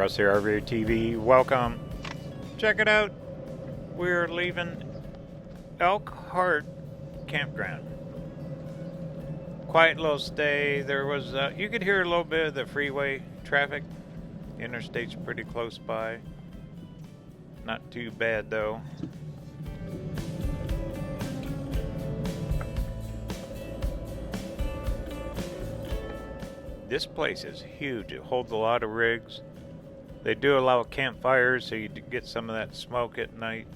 Russ here, RVerTV. Welcome. Check it out. We're leaving Elkhart Campground. Quiet little stay. There was, you could hear a little bit of the freeway traffic. The interstate's pretty close by. Not too bad though. This place is huge. It holds a lot of rigs. They do allow campfires, so you get some of that smoke at night.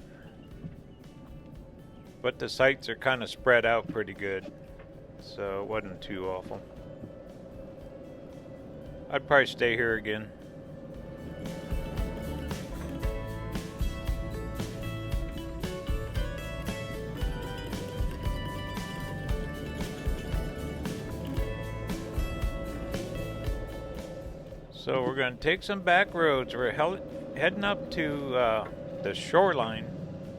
But the sites are kind of spread out pretty good, so it wasn't too awful. I'd probably stay here again. So we're going to take some back roads. We're heading up to the shoreline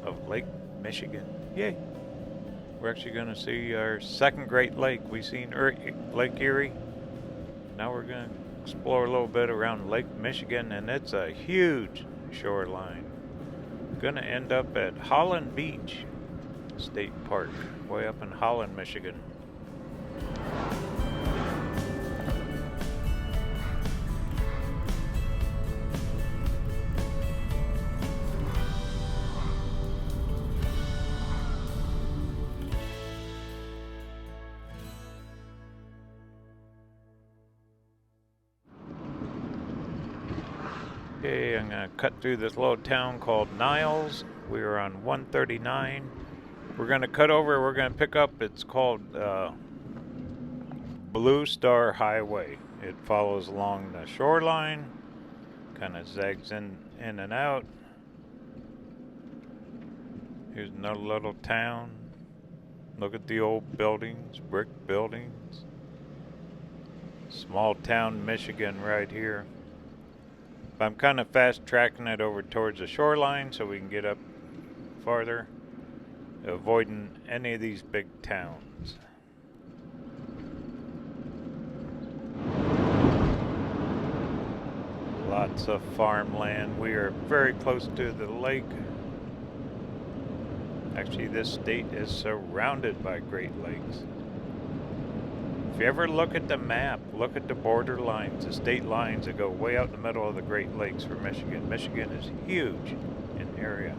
of Lake Michigan. Yay! We're actually going to see our second Great Lake. We've seen Lake Erie. Now we're going to explore a little bit around Lake Michigan, and it's a huge shoreline. Going to end up at Holland State Park, way up in Holland, Michigan. Okay, I'm going to cut through this little town called Niles. We are on 139. We're going to cut over, we're going to pick up, it's called Blue Star Highway. It follows along the shoreline, kind of zags in and out. Here's another little town. Look at the old buildings, brick buildings. Small town Michigan right here. But I'm kind of fast tracking it over towards the shoreline so we can get up farther, avoiding any of these big towns. Lots of farmland. We are very close to the lake. Actually, this state is surrounded by Great Lakes. If you ever look at the map, look at the border lines, the state lines that go way out in the middle of the Great Lakes for Michigan. Michigan is huge in area.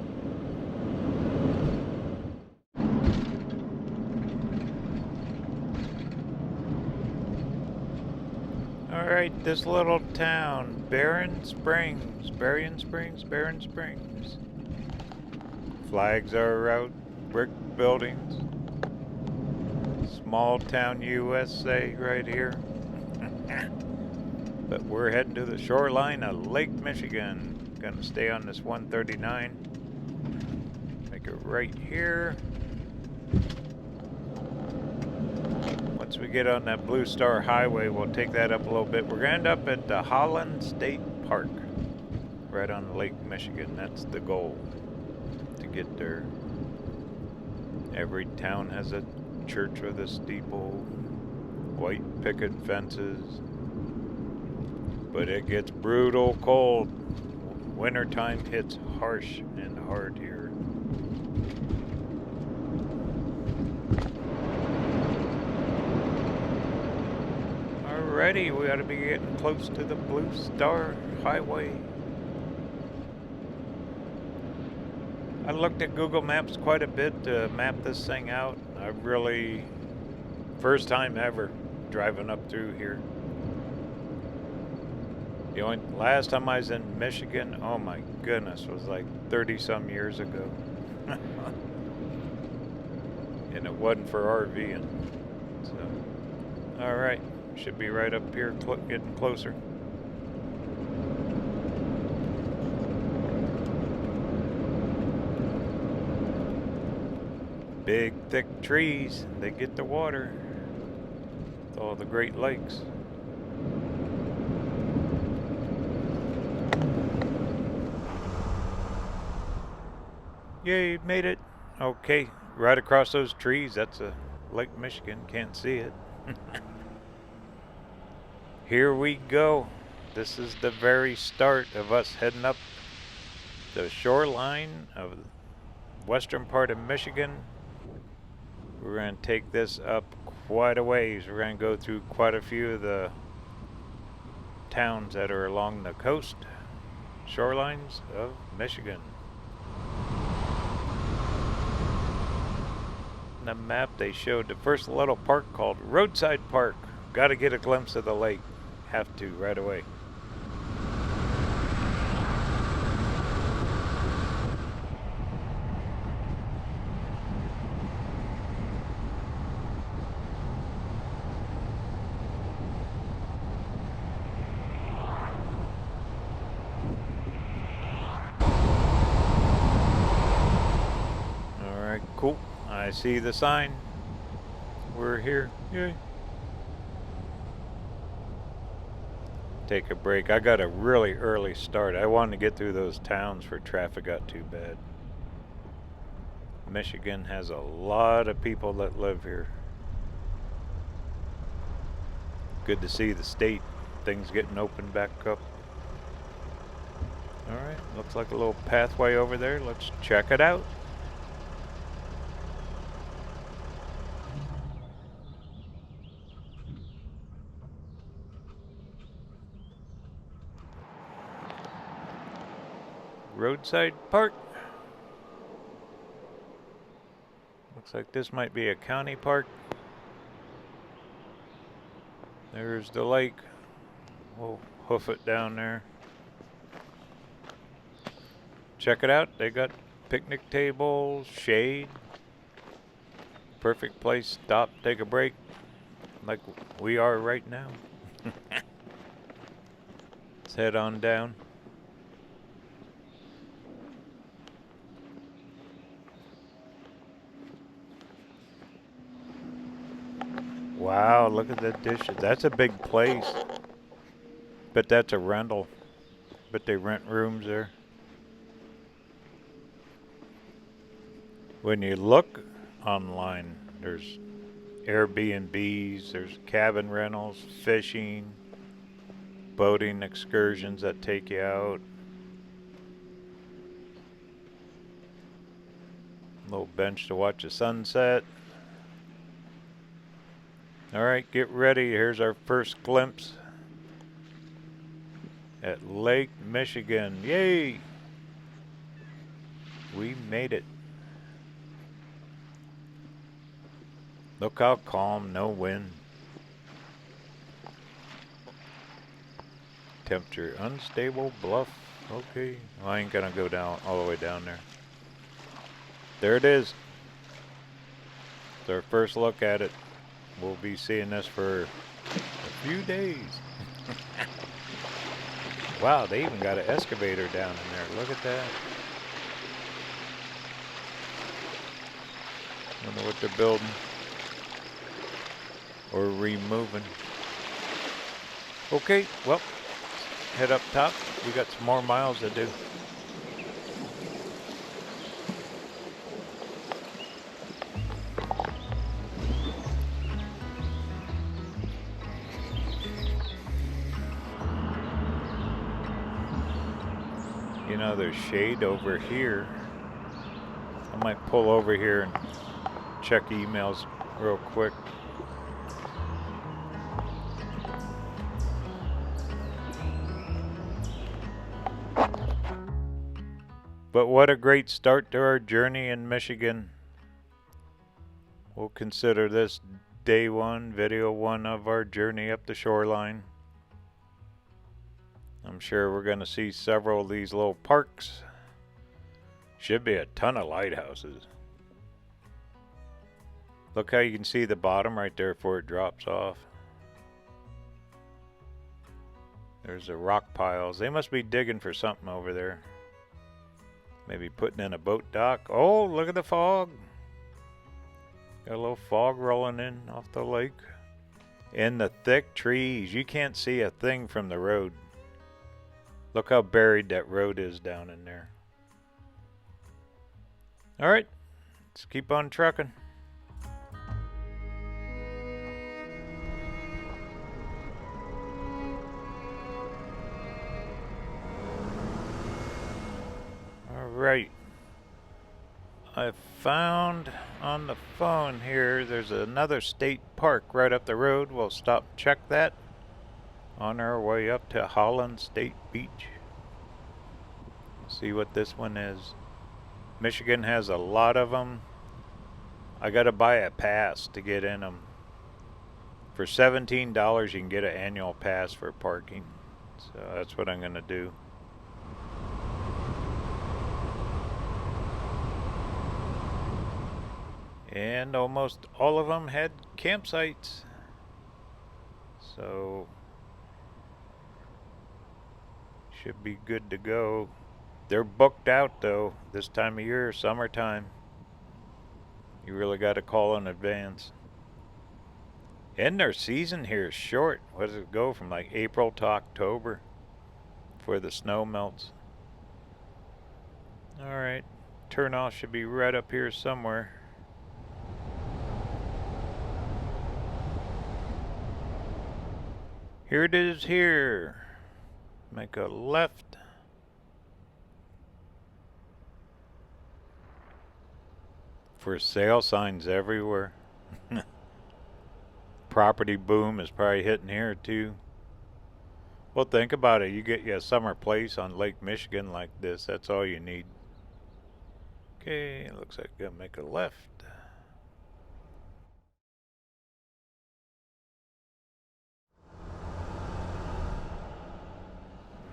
Alright, this little town, Barron Springs. Flags are out, brick buildings. Small town USA right here. But we're heading to the shoreline of Lake Michigan. Gonna stay on this 139. Make it right here. Once we get on that Blue Star Highway, we'll take that up a little bit. We're gonna end up at the Holland State Park, right on Lake Michigan. That's the goal, to get there. Every town has a church with a steeple, white picket fences, but it gets brutal cold. Wintertime hits harsh and hard here. Alrighty, we ought to be getting close to the Blue Star Highway. I looked at Google Maps quite a bit to map this thing out. I really, first time ever driving up through here. The only last time I was in Michigan, oh my goodness, was like 30 some years ago. And it wasn't for RVing. So, alright, should be right up here getting closer. Big, thick trees, they get the water. With all the Great Lakes. Yay, made it. Okay, right across those trees, that's a Lake Michigan, can't see it. Here we go. This is the very start of us heading up the shoreline of the western part of Michigan. We're going to take this up quite a ways. We're going to go through quite a few of the towns that are along the coast shorelines of Michigan. On the map they showed the first little park called Roadside Park. Got to get a glimpse of the lake. Have to right away. Alright, cool. I see the sign. We're here. Yay. Take a break. I got a really early start. I wanted to get through those towns before traffic got too bad. Michigan has a lot of people that live here. Good to see the state, things getting opened back up. Alright, looks like a little pathway over there. Let's check it out. Roadside Park. Looks like this might be a county park. There's the lake. We'll hoof it down there. Check it out. They got picnic tables, shade. Perfect place to stop, take a break, like we are right now. Let's head on down. Wow, look at the dishes. That's a big place. But that's a rental. But they rent rooms there. When you look online, there's Airbnbs, there's cabin rentals, fishing, boating excursions that take you out. Little bench to watch the sunset. Alright, get ready. Here's our first glimpse at Lake Michigan. Yay! We made it. Look how calm, no wind. Temperature unstable, bluff. Okay, well, I ain't gonna go down all the way down there. There it is. It's our first look at it. We'll be seeing this for a few days. Wow, they even got an excavator down in there. Look at that. Wonder what they're building or removing. Okay, well, head up top. We got some more miles to do. You know, there's shade over here. I might pull over here and check emails real quick. But what a great start to our journey in Michigan. We'll consider this day one, video one of our journey up the shoreline. I'm sure we're going to see several of these little parks. Should be a ton of lighthouses. Look how you can see the bottom right there before it drops off. There's the rock piles. They must be digging for something over there. Maybe putting in a boat dock. Oh, look at the fog. Got a little fog rolling in off the lake. In the thick trees. You can't see a thing from the road. Look how buried that road is down in there. All right, let's keep on trucking. I found on the phone here, there's another state park right up the road. We'll stop and check that on our way up to Holland State Beach. See what this one is. Michigan has a lot of them. I gotta buy a pass to get in them. For $17 you can get an annual pass for parking. So that's what I'm gonna do. And almost all of them had campsites. So should be good to go. They're booked out though this time of year, summertime. You really got to call in advance. And their season here is short. What does it go from, like April to October before the snow melts? Alright, turnoff should be right up here somewhere. Here it is here. Make a left. For sale signs everywhere. Property boom is probably hitting here too. Well, think about it. You get you a summer place on Lake Michigan like this. That's all you need. Okay, looks like I'm gonna make a left.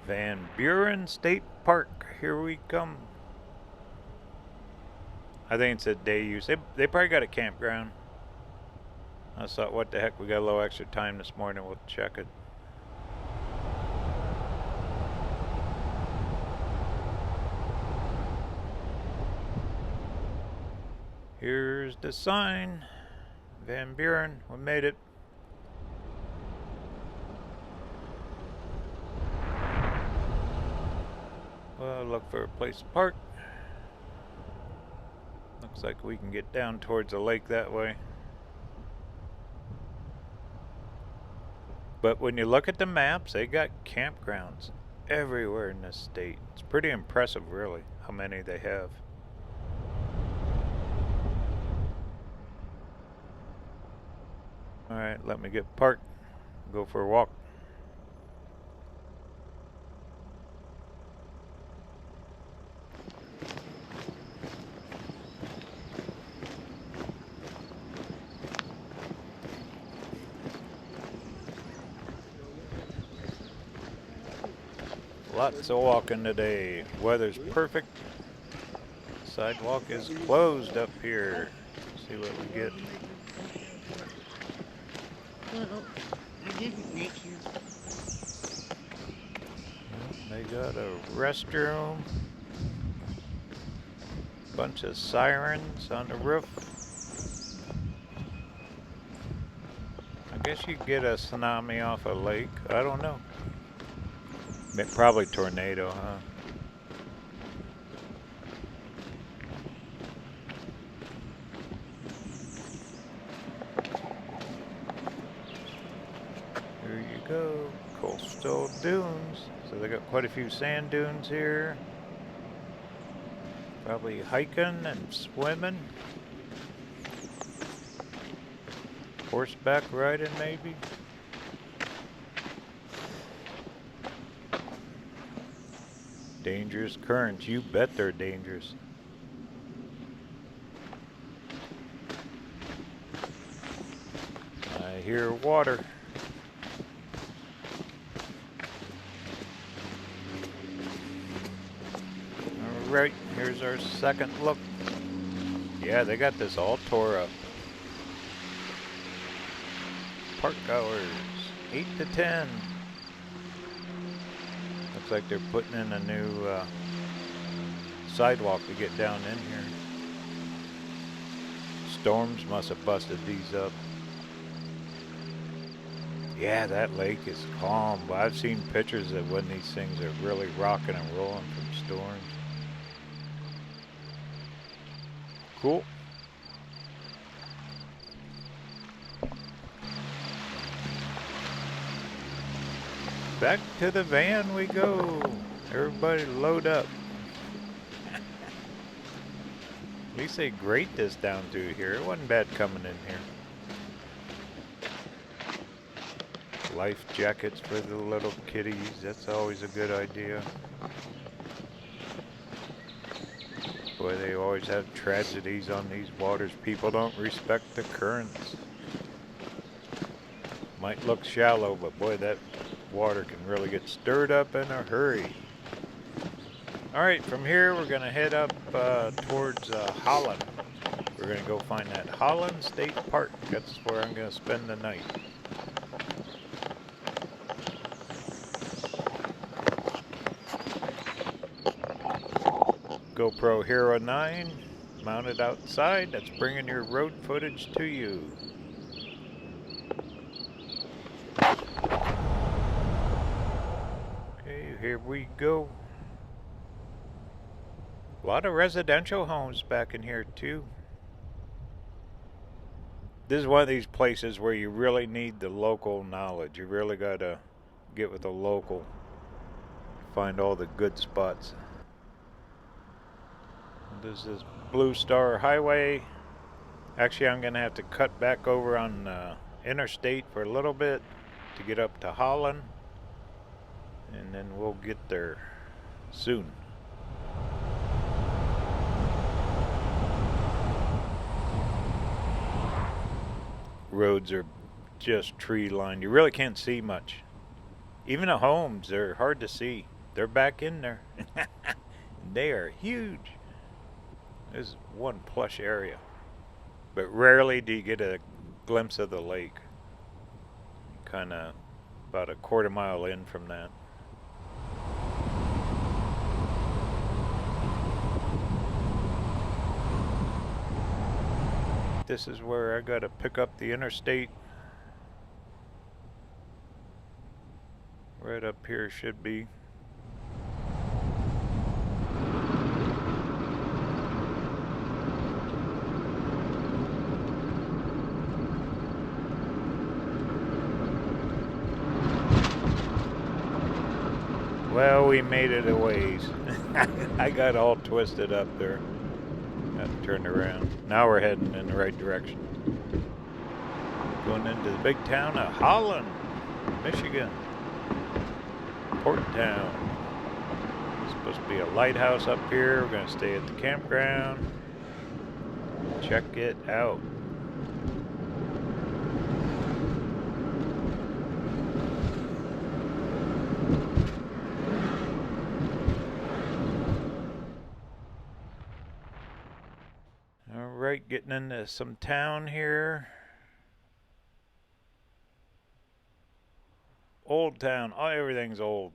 Van Buren State Park. Here we come. I think it's a day use. They probably got a campground. I thought, what the heck, we got a little extra time this morning, we'll check it. Here's the sign. Van Buren, we made it. Well, look for a place to park. Looks like we can get down towards the lake that way. But when you look at the maps, they got campgrounds everywhere in this state. It's pretty impressive, really, how many they have. Alright, let me get parked. Go for a walk. Lots of walking today. Weather's perfect. Sidewalk is closed up here. Let's see what we get. Well, I didn't make you. They got a restroom. Bunch of sirens on the roof. I guess you could get a tsunami off a lake. I don't know. Probably tornado, huh? Here you go, coastal dunes. So they got quite a few sand dunes here. Probably hiking and swimming. Horseback riding maybe. Dangerous currents, you bet they're dangerous. I hear water. Alright, here's our second look. Yeah, they got this all tore up. Park hours, 8 to 10. Looks like they're putting in a new sidewalk to get down in here. Storms must have busted these up. Yeah, that lake is calm, but I've seen pictures of when these things are really rocking and rolling from storms. Cool. Back to the van we go. Everybody load up. At least they grate this down through here. It wasn't bad coming in here. Life jackets for the little kitties. That's always a good idea. Boy, they always have tragedies on these waters. People don't respect the currents. Might look shallow, but boy, that water can really get stirred up in a hurry. Alright, from here we're going to head up towards Holland. We're going to go find that Holland State Park. That's where I'm going to spend the night. GoPro Hero 9 mounted outside. That's bringing your road footage to you. Okay, here we go. A lot of residential homes back in here too. This is one of these places where you really need the local knowledge. You really gotta get with the local. Find all the good spots. This is Blue Star Highway. Actually, I'm gonna have to cut back over on interstate for a little bit to get up to Holland, and then we'll get there soon. Roads are just tree lined. You really can't see much. Even the homes, they're hard to see. They're back in there. They are huge. This is one plush area. But rarely do you get a glimpse of the lake. Kind of about a quarter mile in from that. This is where I gotta pick up the interstate. Right up here should be. Well, we made it a ways. I got all twisted up there. Got turned around. Now we're heading in the right direction. Going into the big town of Holland, Michigan. Port town. There's supposed to be a lighthouse up here. We're going to stay at the campground. Check it out. Alright, getting into some town here. Old town. Oh, everything's old.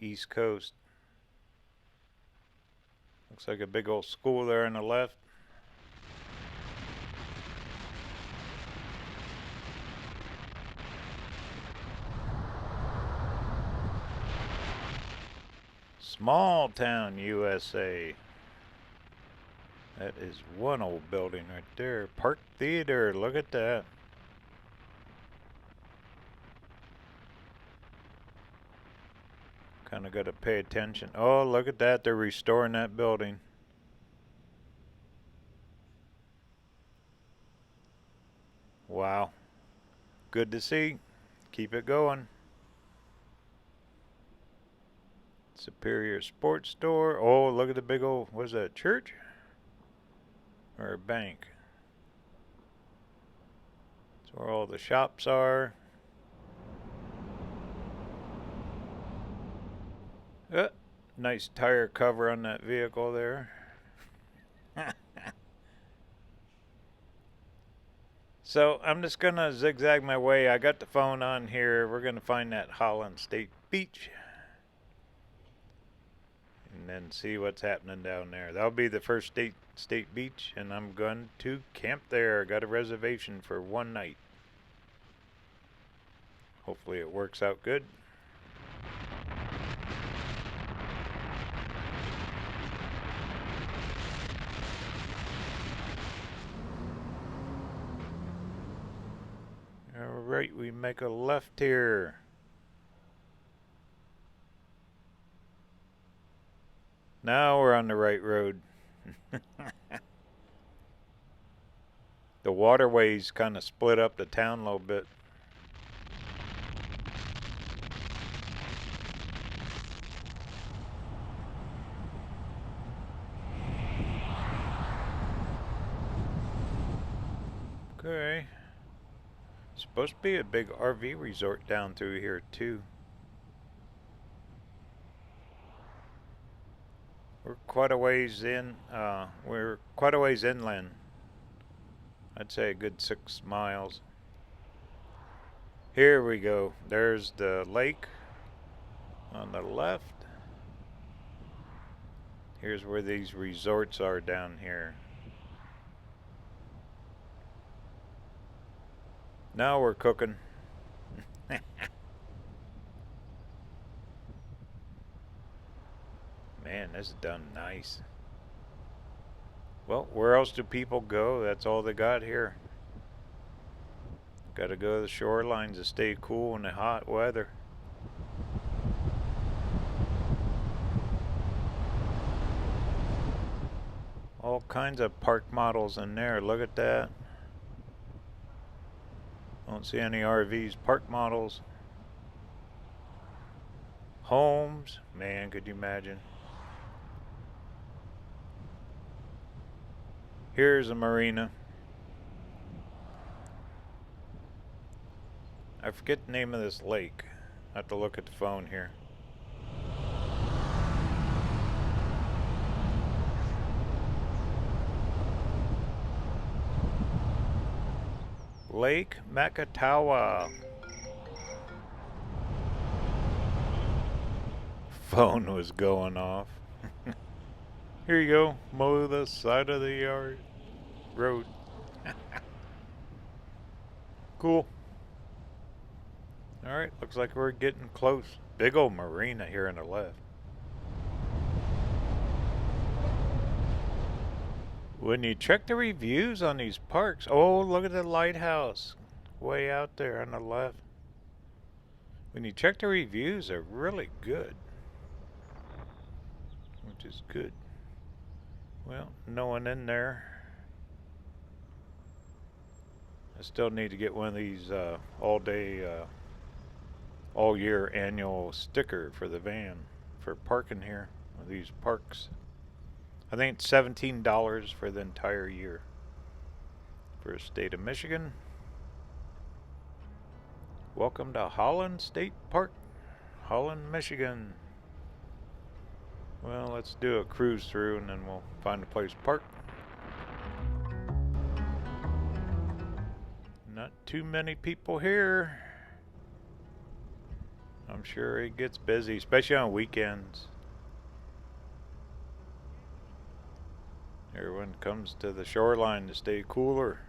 East Coast. Looks like a big old school there on the left. Small town, USA. That is one old building right there. Park Theater, look at that. Kind of got to pay attention. Oh, look at that. They're restoring that building. Wow. Good to see. Keep it going. Superior Sports Store. Oh, look at the big old, what is that, church? Or a bank? That's where all the shops are. Nice tire cover on that vehicle there. So I'm just gonna zigzag my way. I got the phone on here. We're gonna find that Holland State Beach and then see what's happening down there. That'll be the first state beach, and I'm going to camp there. Got a reservation for one night. Hopefully it works out good. Alright, we make a left here. Now we're on the right road. The waterways kind of split up the town a little bit. Okay. Supposed to be a big RV resort down through here too. We're quite a ways in. We're quite a ways inland. I'd say a good 6 miles. Here we go. There's the lake on the left. Here's where these resorts are down here. Now we're cooking. Man, this is done nice. Well, where else do people go? That's all they got here. Gotta go to the shorelines to stay cool in the hot weather. All kinds of park models in there. Look at that. Don't see any RVs. Park models. Homes. Man, could you imagine? Here's a marina. I forget the name of this lake. I have to look at the phone here. Lake Makatawa. Phone was going off. Here you go. Mow the side of the yard. Road. Cool. Alright, looks like we're getting close. Big old marina here on the left. When you check the reviews on these parks, oh, look at the lighthouse way out there on the left. When you check the reviews, they're really good, which is good. Well, no one in there. I still need to get one of these all-day, all-year annual sticker for the van for parking here. One of these parks. I think it's $17 for the entire year for the state of Michigan. Welcome to Holland State Park, Holland, Michigan. Well, let's do a cruise through and then we'll find a place to park. Not too many people here. I'm sure it gets busy, especially on weekends. Everyone comes to the shoreline to stay cooler.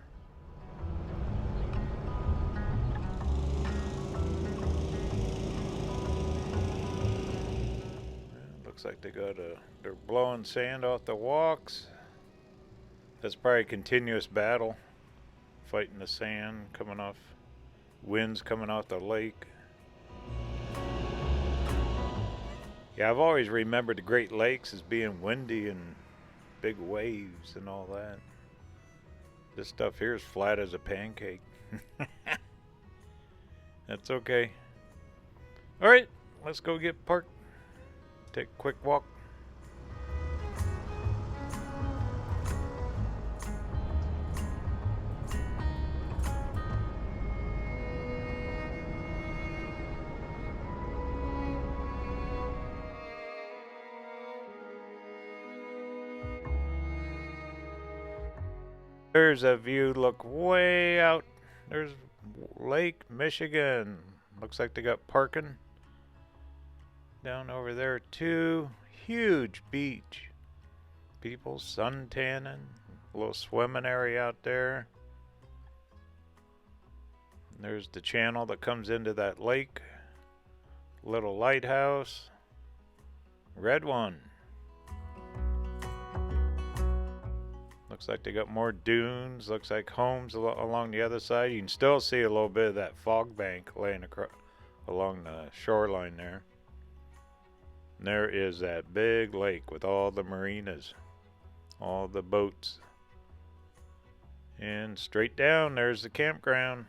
Looks like they're blowing sand off the walks. That's probably a continuous battle, fighting the sand coming off, winds coming off the lake. Yeah, I've always remembered the Great Lakes as being windy and big waves and all that. This stuff here is flat as a pancake. That's okay. Alright, let's go get parked. Take a quick walk. There's a view, look way out. There's Lake Michigan. Looks like they got parking down over there too. Huge beach. People sun tanning. A little swimming area out there. And there's the channel that comes into that lake. Little lighthouse. Red one. Looks like they got more dunes. Looks like homes along the other side. You can still see a little bit of that fog bank laying along the shoreline there. And there is that big lake with all the marinas. All the boats. And straight down, there's the campground.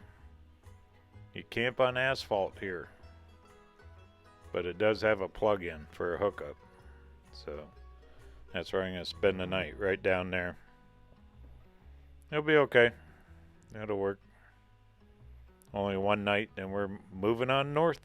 You camp on asphalt here. But it does have a plug-in for a hookup. So that's where I'm going to spend the night, right down there. It'll be okay. It'll work. Only one night, then we're moving on north.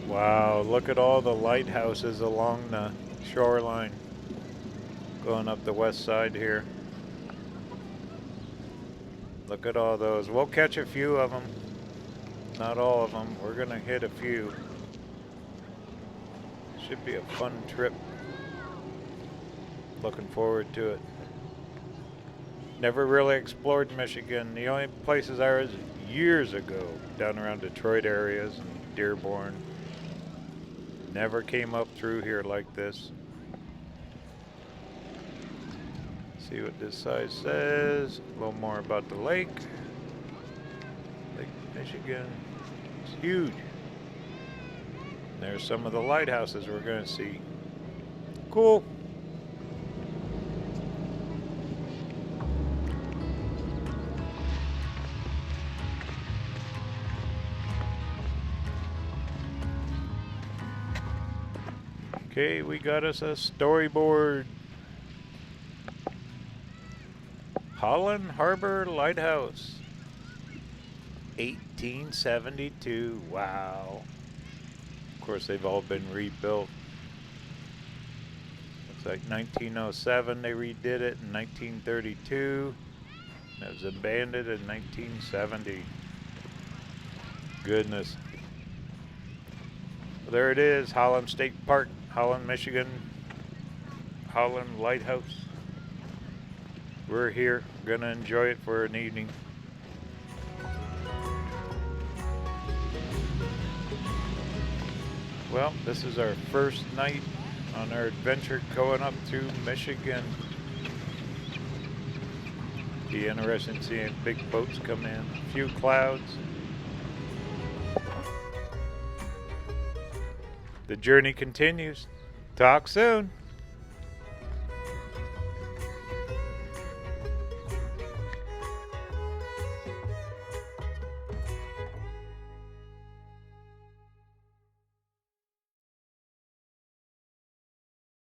Wow, look at all the lighthouses along the shoreline. Going up the west side here. Look at all those. We'll catch a few of them. Not all of them. We're going to hit a few. Should be a fun trip. Looking forward to it. Never really explored Michigan. The only places I was years ago, down around Detroit areas and Dearborn. Never came up through here like this. See what this side says. A little more about the lake. Lake Michigan. It's huge. There's some of the lighthouses we're going to see. Cool. Okay, we got us a storyboard. Holland Harbor Lighthouse. 1872. Wow. Of course, they've all been rebuilt. Looks like 1907 they redid it in 1932. It was abandoned in 1970. Goodness. Well, there it is, Holland State Park, Holland, Michigan. Holland Lighthouse. We're here, gonna enjoy it for an evening. Well, this is our first night on our adventure going up through Michigan. Be interesting seeing big boats come in. A few clouds. The journey continues. Talk soon.